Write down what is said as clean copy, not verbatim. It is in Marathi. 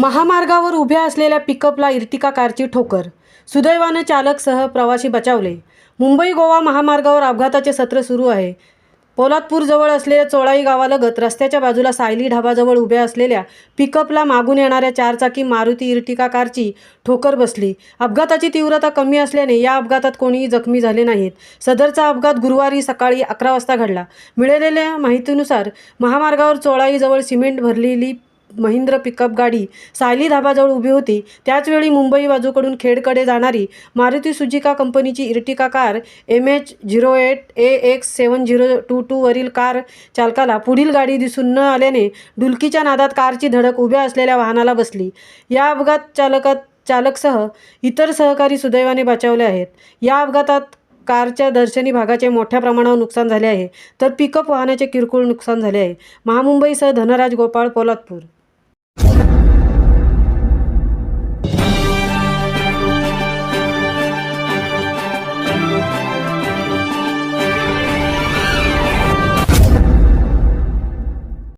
महामार्गावर उभ्या असलेल्या पिकअपला इर्टिका कारची ठोकर. सुदैवाने चालकसह प्रवासी बचावले. मुंबई गोवा महामार्गावर अपघाताचे सत्र सुरू आहे. पोलादपूरजवळ असलेल्या चोळाई गावालगत रस्त्याच्या बाजूला सायली ढाबाजवळ उभ्या असलेल्या पिकअपला मागून येणाऱ्या चारचाकी मारुती इर्टिका कारची ठोकर बसली. अपघाताची तीव्रता कमी असल्याने या अपघातात कोणीही जखमी झाले नाहीत. सदरचा अपघात गुरुवारी सकाळी 11 वाजता घडला. मिळालेल्या माहितीनुसार महामार्गावर चोळाईजवळ सिमेंट भरलेली महिंद्रा पिकअप गाडी सायली धाबाजवळ उभी होती. त्याचवेळी मुंबई बाजूकडून खेडकडे जाणारी मारुती सुझुकी कंपनीची इर्टिका कार MH08AX7022 वरील कार चालकाला पुढील गाडी दिसून न आल्याने डुलकीच्या नादात कारची धडक उभ्या असलेल्या वाहनाला बसली. या अपघातात चालकसह इतर सहकारी सुदैवाने बचावले आहेत. या अपघातात कारच्या दर्शनी भागाचे मोठ्या प्रमाणावर नुकसान झाले आहे, तर पिकअप वाहनाचे किरकोळ नुकसान झाले आहे. महामुंबईसह धनराज गोपाळ, पोलादपूर.